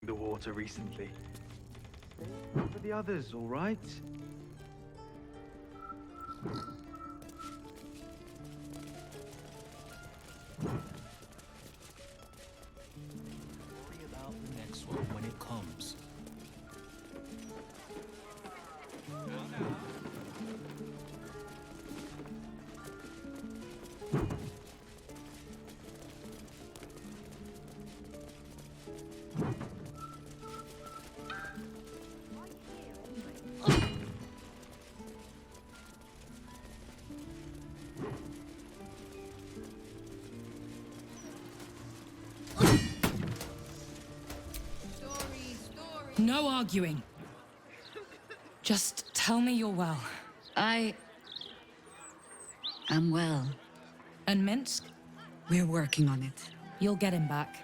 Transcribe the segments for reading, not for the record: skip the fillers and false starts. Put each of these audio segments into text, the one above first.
the water recently. But the others, all right? Worry about the next one when it comes. No arguing. Just tell me you're well. I'm well. And Minsk? We're working on it. You'll get him back.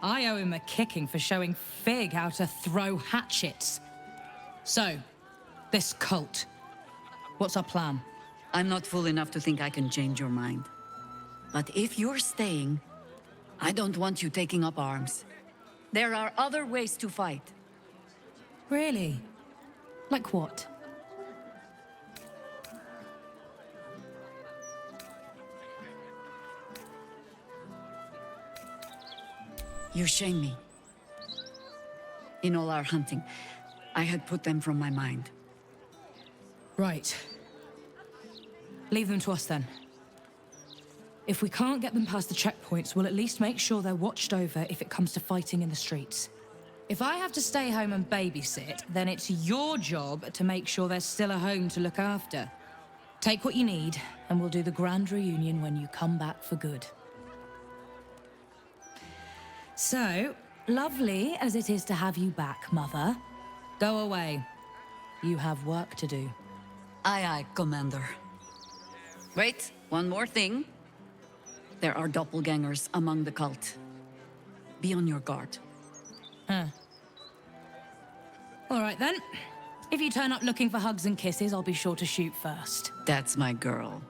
I owe him a kicking for showing Fig how to throw hatchets. So, this cult. What's our plan? I'm not fool enough to think I can change your mind. But if you're staying, I don't want you taking up arms. There are other ways to fight. Really? Like what? You shame me. In all our hunting, I had put them from my mind. Right. Leave them to us then. If we can't get them past the checkpoints, we'll at least make sure they're watched over if it comes to fighting in the streets. If I have to stay home and babysit, then it's your job to make sure there's still a home to look after. Take what you need, and we'll do the grand reunion when you come back for good. So, lovely as it is to have you back, Mother, go away. You have work to do. Aye, aye, Commander. Wait, one more thing. There are doppelgangers among the cult. Be on your guard. Huh. All right then. If you turn up looking for hugs and kisses, I'll be sure to shoot first. That's my girl.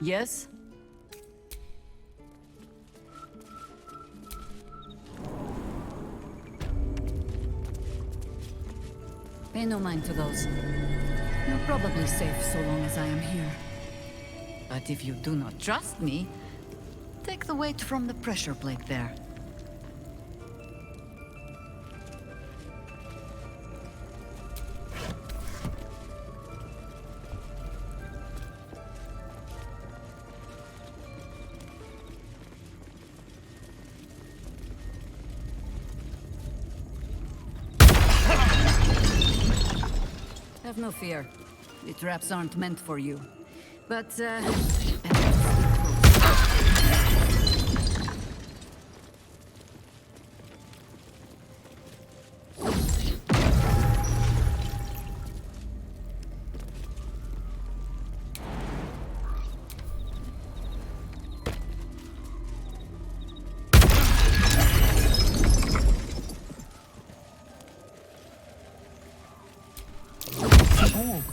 Yes? Pay no mind to those. You're probably safe so long as I am here. But if you do not trust me, take the weight from the pressure plate there. Have no fear. The traps aren't meant for you. But,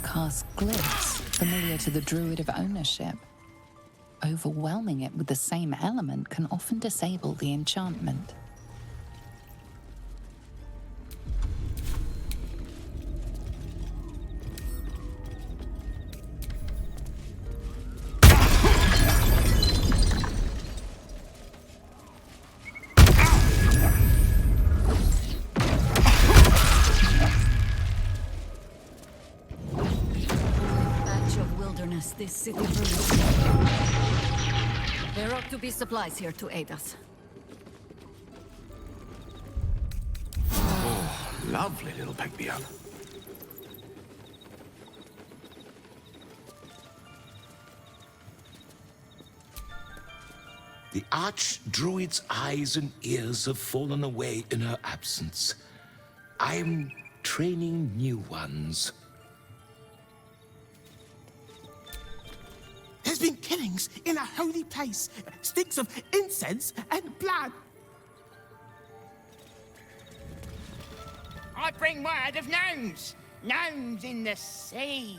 Cast glyphs familiar to the druid of ownership. Overwhelming it with the same element can often disable the enchantment. This city there ought to be supplies here to aid us. Oh, lovely little pick-me-up. The Archdruid's eyes and ears have fallen away in her absence. I'm training new ones. There's been killings in a holy place. Stinks of incense and blood. I bring word of gnomes. Gnomes in the sea.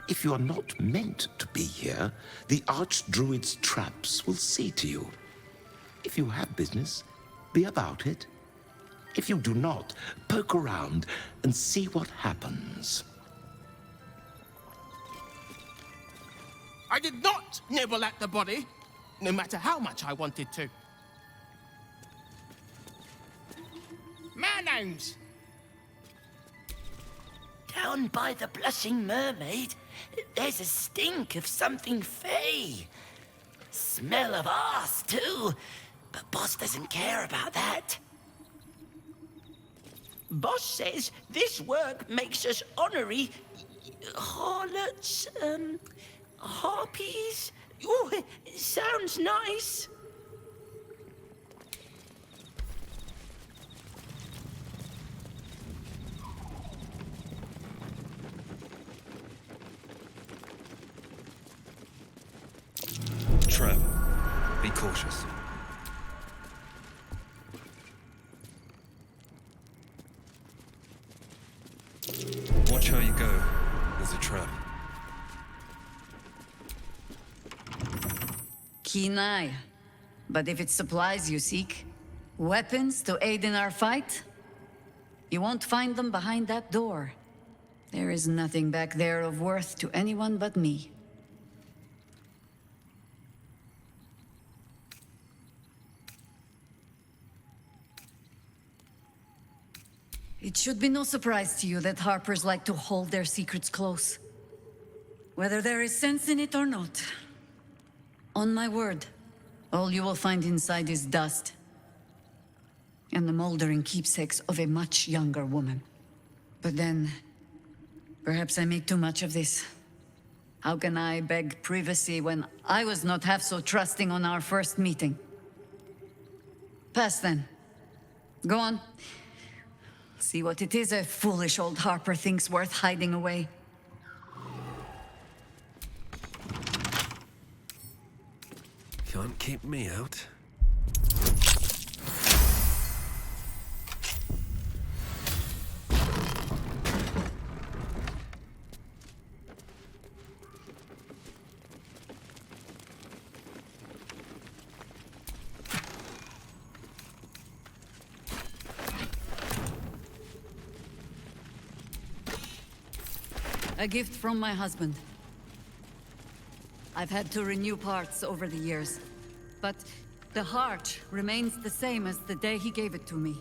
If you are not meant to be here, the Archdruid's traps will see to you. If you have business, be about it. If you do not, poke around and see what happens. I did not nibble at the body, no matter how much I wanted to. More gnomes. Down by the Blushing Mermaid, there's a stink of something fey. Smell of arse, too. But Boss doesn't care about that. Boss says this work makes us honorary harlots, harpies. Ooh, it sounds nice. Trap. Be cautious. Watch how you go. There's a trap. Keen eye. But if it's supplies you seek, weapons to aid in our fight, you won't find them behind that door. There is nothing back there of worth to anyone but me. It should be no surprise to you that Harpers like to hold their secrets close. Whether there is sense in it or not. On my word, all you will find inside is dust. And the moldering keepsakes of a much younger woman. But then, perhaps I make too much of this. How can I beg privacy when I was not half so trusting on our first meeting? Pass then. Go on. See what it is a foolish old Harper thinks worth hiding away. Can't keep me out. A gift from my husband. I've had to renew parts over the years, but the heart remains the same as the day he gave it to me.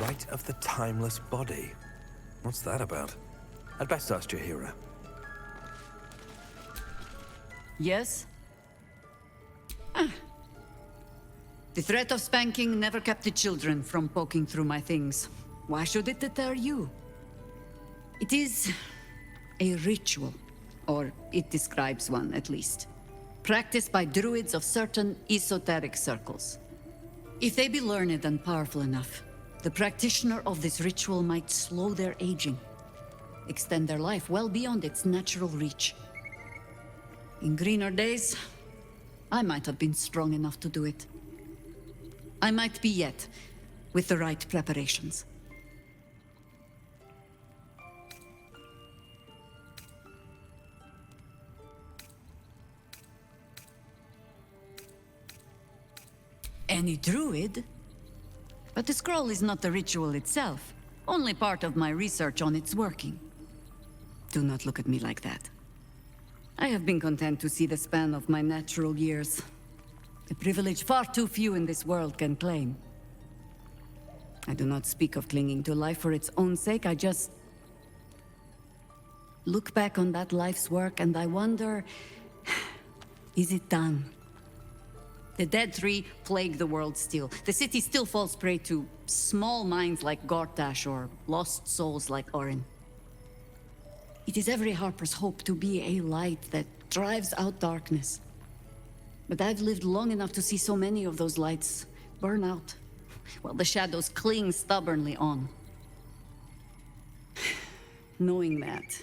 Rite of the Timeless Body. What's that about? I'd best ask Jahira. Yes? The threat of spanking never kept the children from poking through my things. Why should it deter you? It is a ritual, or it describes one at least, practiced by druids of certain esoteric circles. If they be learned and powerful enough, the practitioner of this ritual might slow their aging, extend their life well beyond its natural reach. In greener days, I might have been strong enough to do it. I might be yet, with the right preparations. Any druid? But the scroll is not the ritual itself, only part of my research on its working. Do not look at me like that. I have been content to see the span of my natural years. A privilege far too few in this world can claim. I do not speak of clinging to life for its own sake, I just look back on that life's work and I wonder, is it done? The Dead Three plague the world still. The city still falls prey to small minds like Gortash or lost souls like Orin. It is every Harper's hope to be a light that drives out darkness. But I've lived long enough to see so many of those lights burn out, while the shadows cling stubbornly on. Knowing that,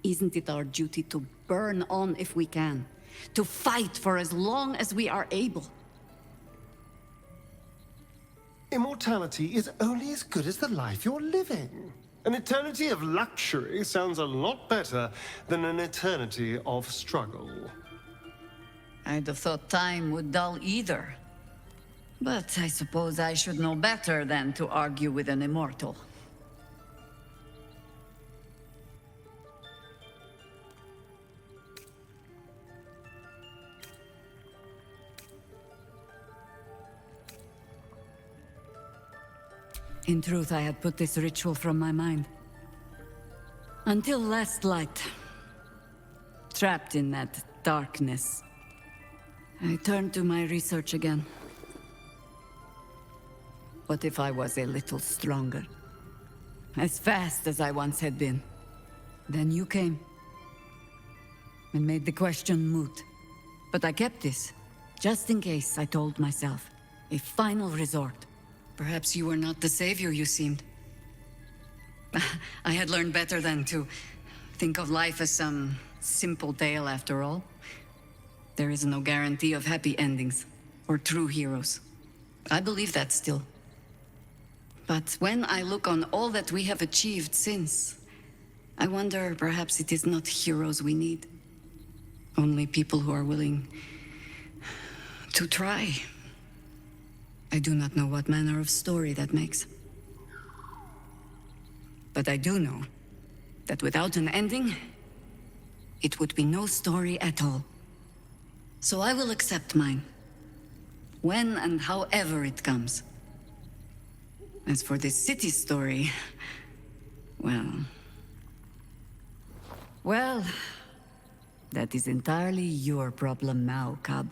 isn't it our duty to burn on if we can? To fight for as long as we are able? Immortality is only as good as the life you're living. An eternity of luxury sounds a lot better than an eternity of struggle. I'd have thought time would dull either. But I suppose I should know better than to argue with an immortal. In truth, I had put this ritual from my mind. Until last light. Trapped in that darkness. I turned to my research again. What if I was a little stronger? As fast as I once had been. Then you came. And made the question moot. But I kept this. Just in case, I told myself. A final resort. Perhaps you were not the savior you seemed. I had learned better than to think of life as some simple tale after all. There is no guarantee of happy endings, or true heroes. I believe that still. But when I look on all that we have achieved since, I wonder perhaps it is not heroes we need. Only people who are willing to try. I do not know what manner of story that makes. But I do know that without an ending, it would be no story at all. So I will accept mine. When and however it comes. As for this city story, well, that is entirely your problem now, Cub.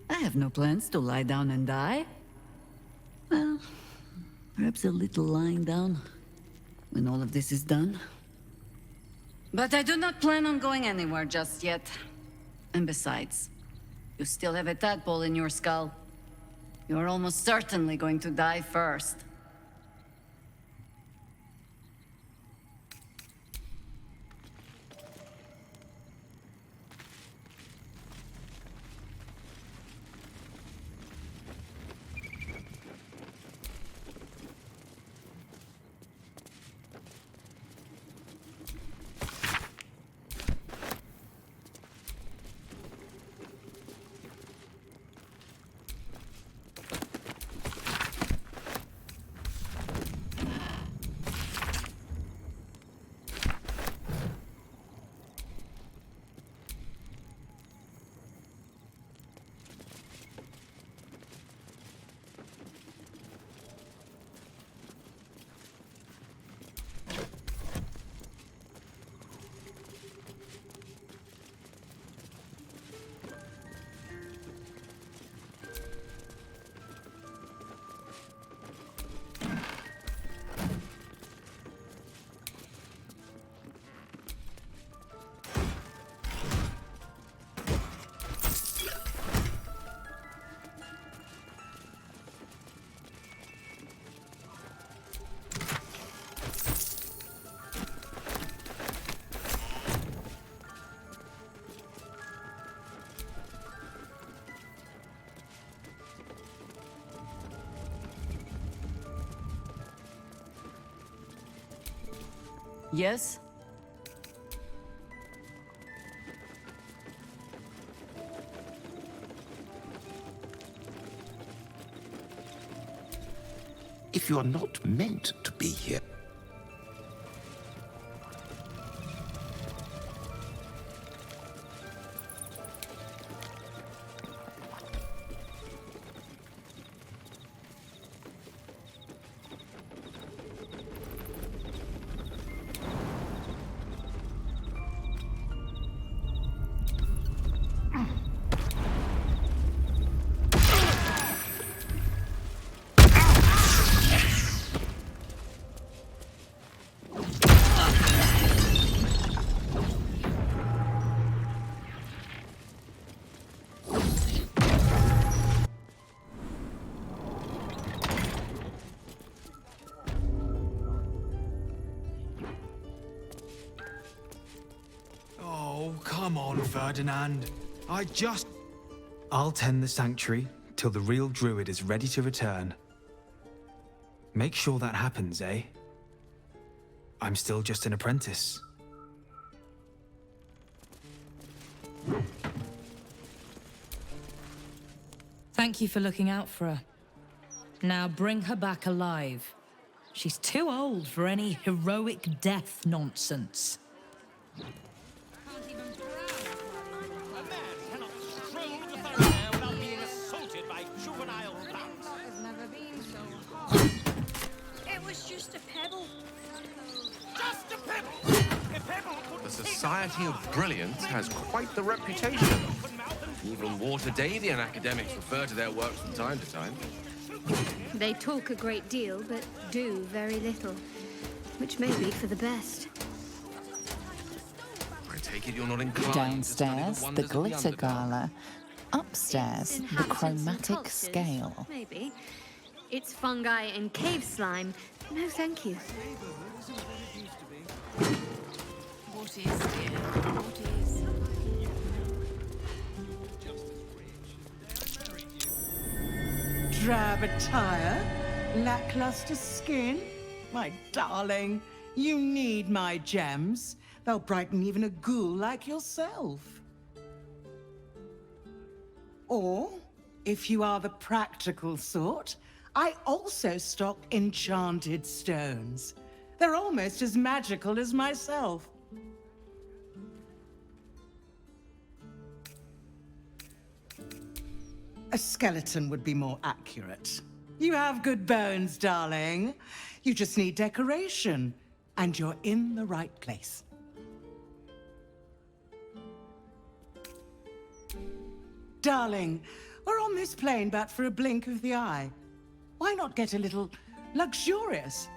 I have no plans to lie down and die. Well, perhaps a little lying down when all of this is done. But I do not plan on going anywhere just yet. And besides, you still have a tadpole in your skull. You're almost certainly going to die first. Yes? If you are not meant to be here, Come on, Ferdinand. I'll tend the sanctuary till the real druid is ready to return. Make sure that happens, eh? I'm still just an apprentice. Thank you for looking out for her. Now bring her back alive. She's too old for any heroic death nonsense. It was just a pebble. Just a pebble! The Society of Brilliance has quite the reputation. Even Waterdadian academics refer to their work from time to time. They talk a great deal, but do very little. Which may be for the best. I take it you're not inclined Downstairs, to the study wonders of glitter gala. Upstairs, the Inhabitants and chromatic cultures, scale. Maybe. It's fungi and cave slime. No, thank you. What is, dear? What is? Drab attire? Lackluster skin? My darling, you need my gems. They'll brighten even a ghoul like yourself. Or, if you are the practical sort, I also stock enchanted stones. They're almost as magical as myself. A skeleton would be more accurate. You have good bones, darling. You just need decoration, and you're in the right place. Darling, we're on this plane but for a blink of the eye. Why not get a little luxurious?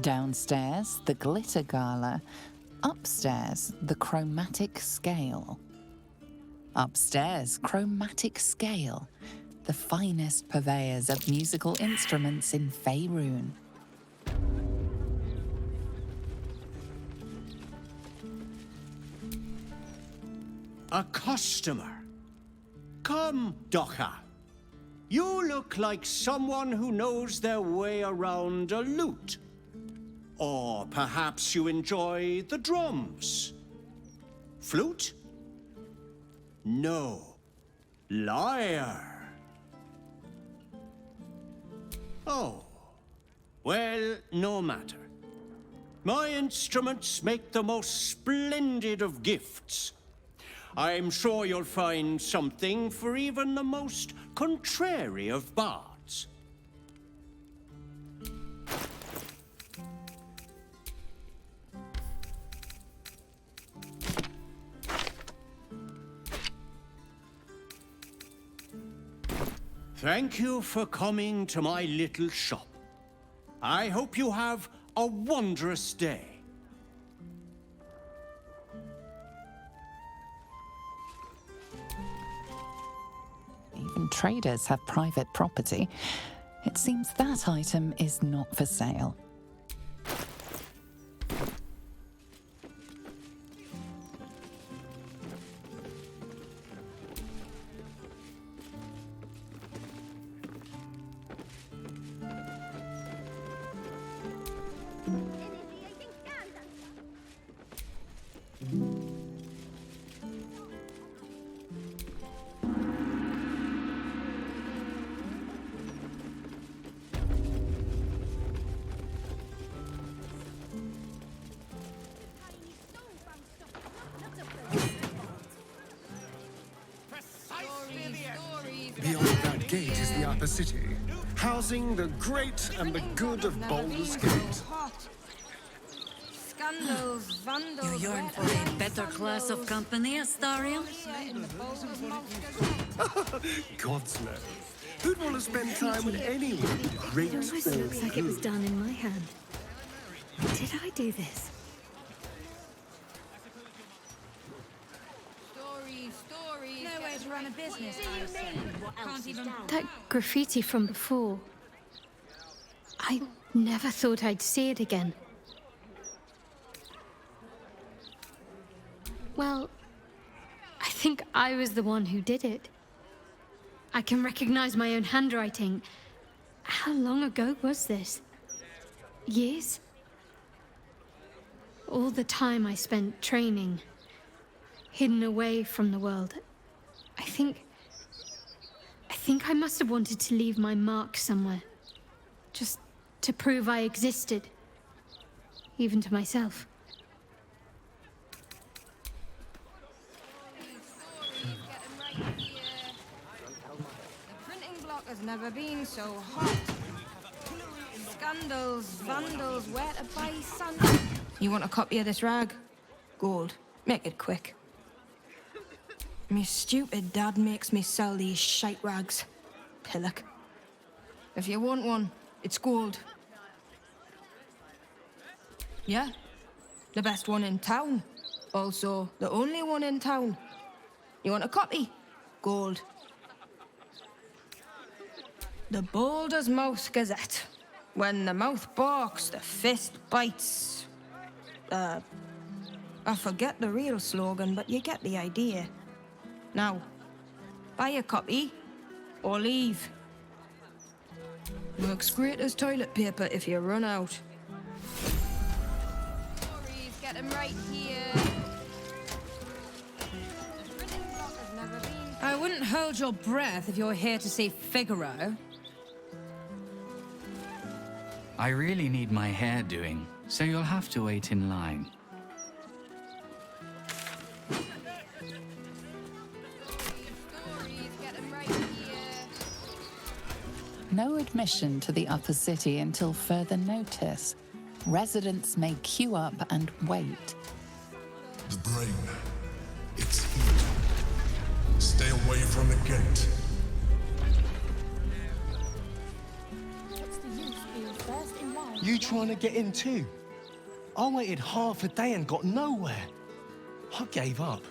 Downstairs, the glitter gala. Upstairs, the chromatic scale. Upstairs, chromatic scale. The finest purveyors of musical instruments in Faerun. A customer. Come, Docha. You look like someone who knows their way around a lute. Or perhaps you enjoy the drums. Flute? No. Lyre. Oh. Well, no matter. My instruments make the most splendid of gifts. I'm sure you'll find something for even the most contrary of bards. Thank you for coming to my little shop. I hope you have a wondrous day. Even traders have private property. It seems that item is not for sale. Beyond that gate is the upper city, housing the great and the good of Baldur's Gate. Scandals, vandals. You yearn for a better class of company, Astarion? God's no. Who'd want to spend time with anyone? Great It almost or looks like it was good? done in my hand. Did I do this? Stories. Nowhere to run a business. Can't even. That graffiti from before. I never thought I'd see it again. Well, I think I was the one who did it. I can recognize my own handwriting. How long ago was this? Years? All the time I spent training, hidden away from the world. I think I must have wanted to leave my mark somewhere. Just to prove I existed. Even to myself. The printing block has never been so hot. Scandals, vandals, where to buy sun. You want a copy of this rag? Gold. Make it quick. Me stupid dad makes me sell these shite rags. Pillock. If you want one, it's gold. Yeah, the best one in town. Also, the only one in town. You want a copy? Gold. The Baldur's Mouth Gazette. When the mouth barks, the fist bites. I forget the real slogan, but you get the idea. Now, buy a copy, or leave. Works great as toilet paper if you run out. Stories, get 'em right here. I wouldn't hold your breath if you're here to see Figaro. I really need my hair doing, so you'll have to wait in line. No admission to the upper city until further notice. Residents may queue up and wait. The brain. It's heat. Stay away from the gate. You trying to get in too? I waited half a day and got nowhere. I gave up.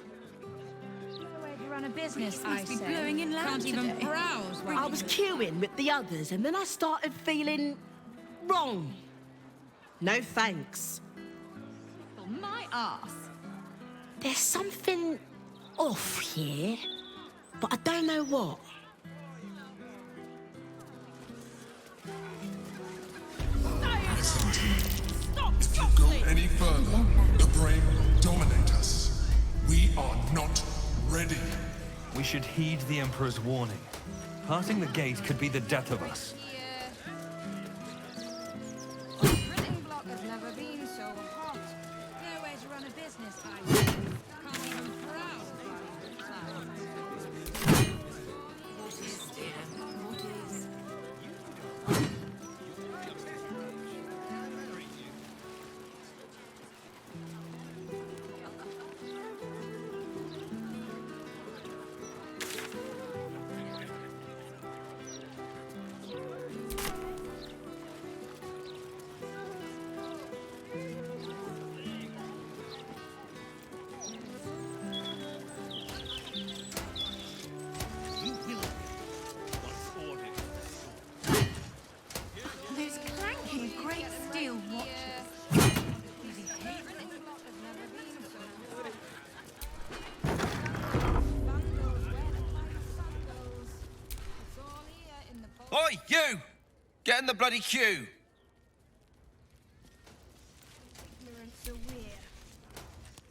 Nowhere to run a business, I must be say. blowing in loud Can't even today. browse. I was queuing with the others and then I started feeling wrong. No thanks. My ass. There's something off here, but I don't know what. Listen to me. If you go any further, the brain will dominate us. We are not ready. We should heed the Emperor's warning. Passing the gate could be the death of us. The printing block has never been so hot. Nowhere to run a business, I say. Can't even browse. What is, dear? What is? Those clanking great steel watches. Oi, you! Get in the bloody queue!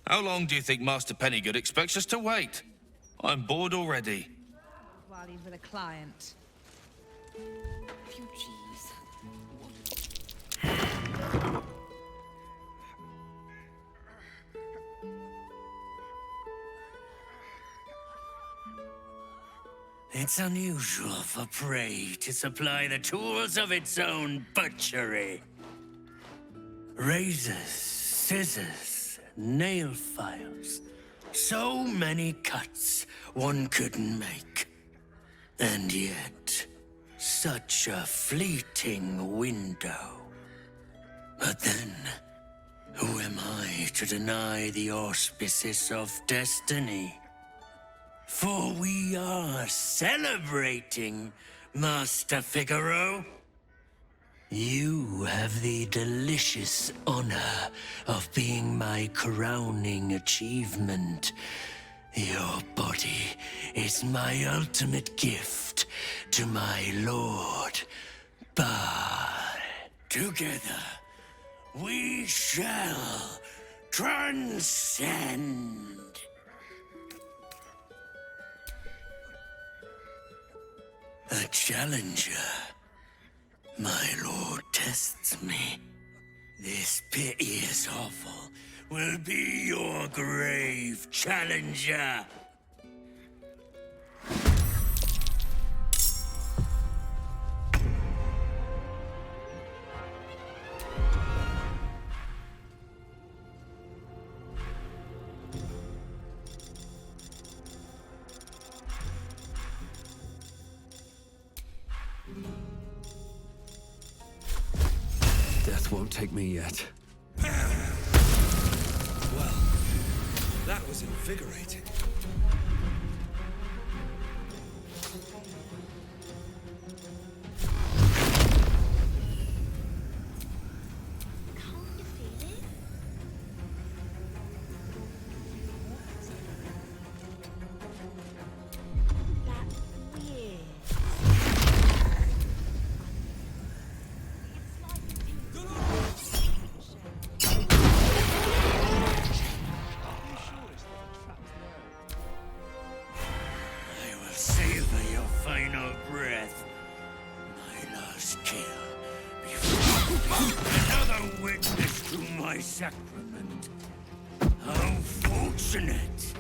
How long do you think Master Pennygood expects us to wait? I'm bored already. While he's with a client. Few cheese. It's unusual for prey to supply the tools of its own butchery. Razors, scissors, nail files. So many cuts one couldn't make. And yet, such a fleeting window. But then, who am I to deny the auspices of destiny? For we are celebrating, Master Figaro. You have the delicious honor of being my crowning achievement. Your body is my ultimate gift to my lord, Bard. Together, we shall transcend. A challenger. My lord tests me. This piteous hovel will be your grave, challenger. Death won't take me yet. Well, that was invigorating. Sacrament. How fortunate!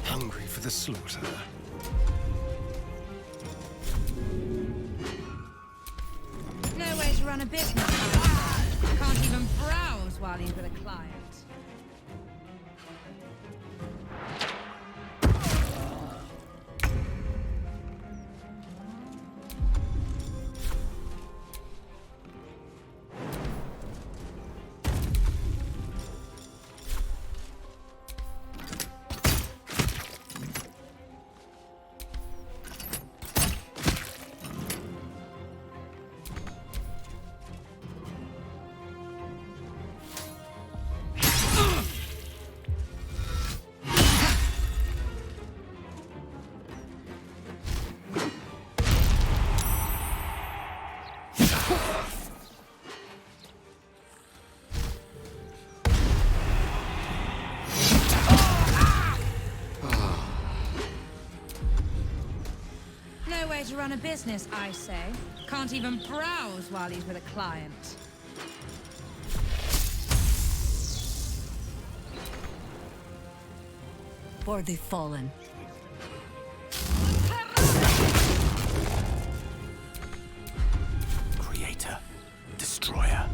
Hungry for the slaughter. No way to run a business. Can't even browse while he's with a client. No way to run a business, I say. Can't even browse while he's with a client. For the fallen. Creator, destroyer.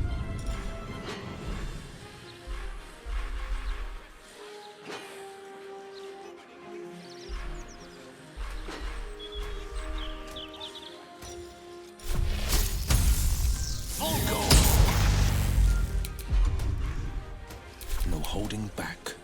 No holding back.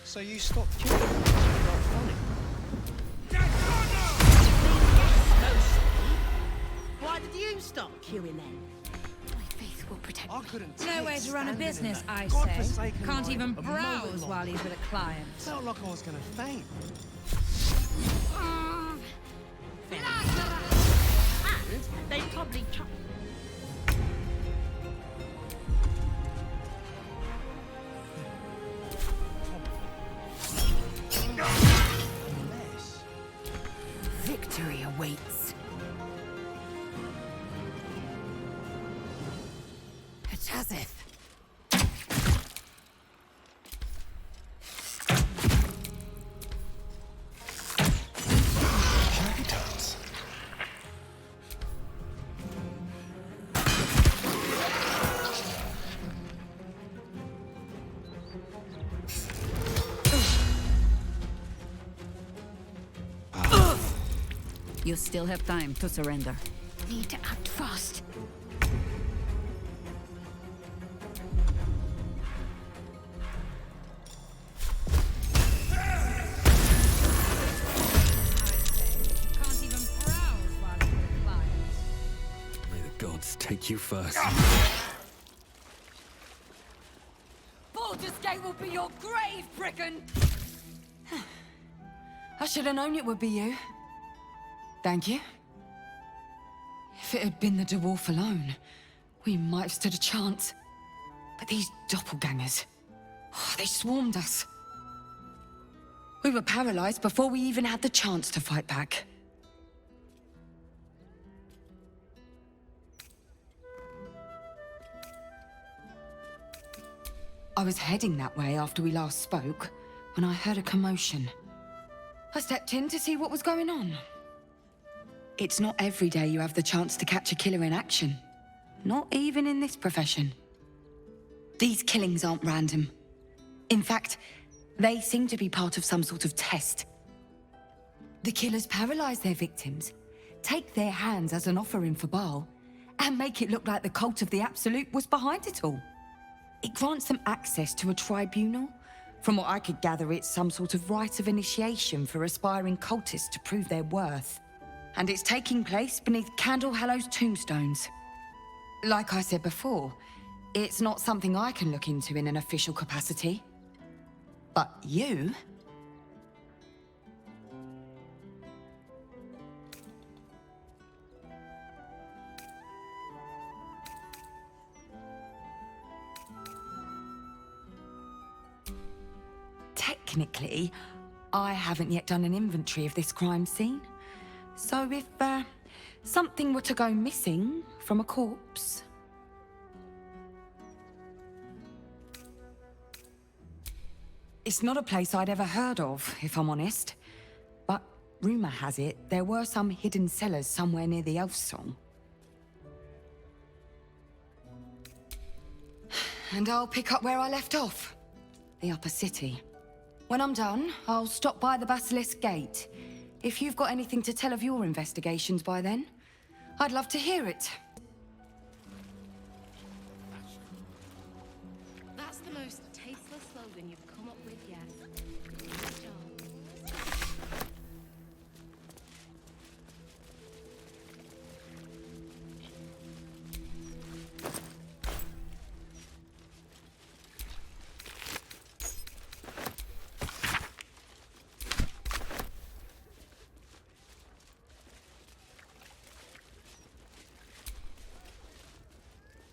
So you stopped killing them because you felt funny? Why did you stop queuing then? My faith will protect I me. couldn't No way take to run a standing in business, that I godforsaken say. Can't line even a moment browse long. while he's with a client. Felt like I was gonna faint. And they probably Victory awaits. Chazeth. Dragons. You still have time to surrender. Need to act fast. Can't even browse while he's with a client. May the gods take you first. Baldur's Gate will be your grave, Brigand! I should have known it would be you. Thank you. If it had been the dwarf alone, we might have stood a chance. But these doppelgangers, they swarmed us. We were paralyzed before we even had the chance to fight back. I was heading that way after we last spoke, when I heard a commotion. I stepped in to see what was going on. It's not every day you have the chance to catch a killer in action. Not even in this profession. These killings aren't random. In fact, they seem to be part of some sort of test. The killers paralyze their victims, take their hands as an offering for Baal, and make it look like the cult of the Absolute was behind it all. It grants them access to a tribunal. From what I could gather, it's some sort of rite of initiation for aspiring cultists to prove their worth. And it's taking place beneath Candle Hallow's tombstones. Like I said before, it's not something I can look into in an official capacity. But you? Technically, I haven't yet done an inventory of this crime scene. So if something were to go missing from a corpse... It's not a place I'd ever heard of, if I'm honest. But rumor has it there were some hidden cellars somewhere near the Elf Song. And I'll pick up where I left off. The upper city. When I'm done, I'll stop by the Basilisk Gate. If you've got anything to tell of your investigations by then, I'd love to hear it. That's the most tasteless slogan you've come up with yet.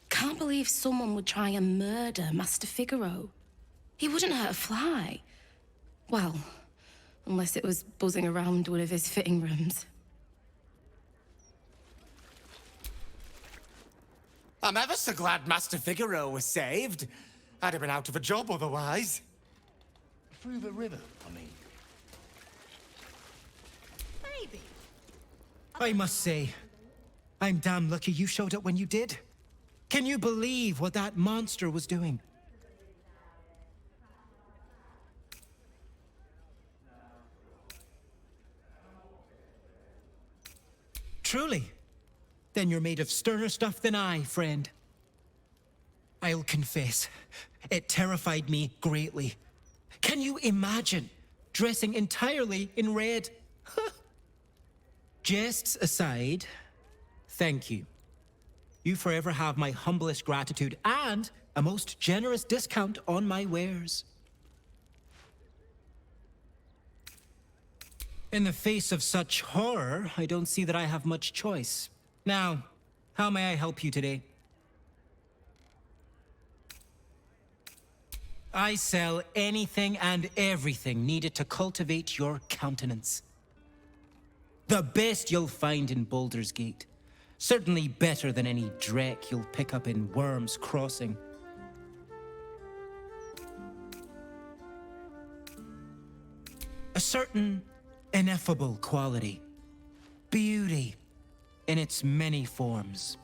Can't believe someone would try and murder Master Figaro. He wouldn't hurt a fly. Well, unless it was buzzing around one of his fitting rooms. I'm ever so glad Master Figaro was saved. I'd have been out of a job otherwise. Through the river, I mean. Maybe. I must say, I'm damn lucky you showed up when you did. Can you believe what that monster was doing? Truly? Then you're made of sterner stuff than I, friend. I'll confess, it terrified me greatly. Can you imagine dressing entirely in red? Jests aside, thank you. You forever have my humblest gratitude and a most generous discount on my wares. In the face of such horror, I don't see that I have much choice. Now, how may I help you today? I sell anything and everything needed to cultivate your countenance. The best you'll find in Baldur's Gate. Certainly better than any dreck you'll pick up in Worm's Crossing. A certain ineffable quality. Beauty in its many forms.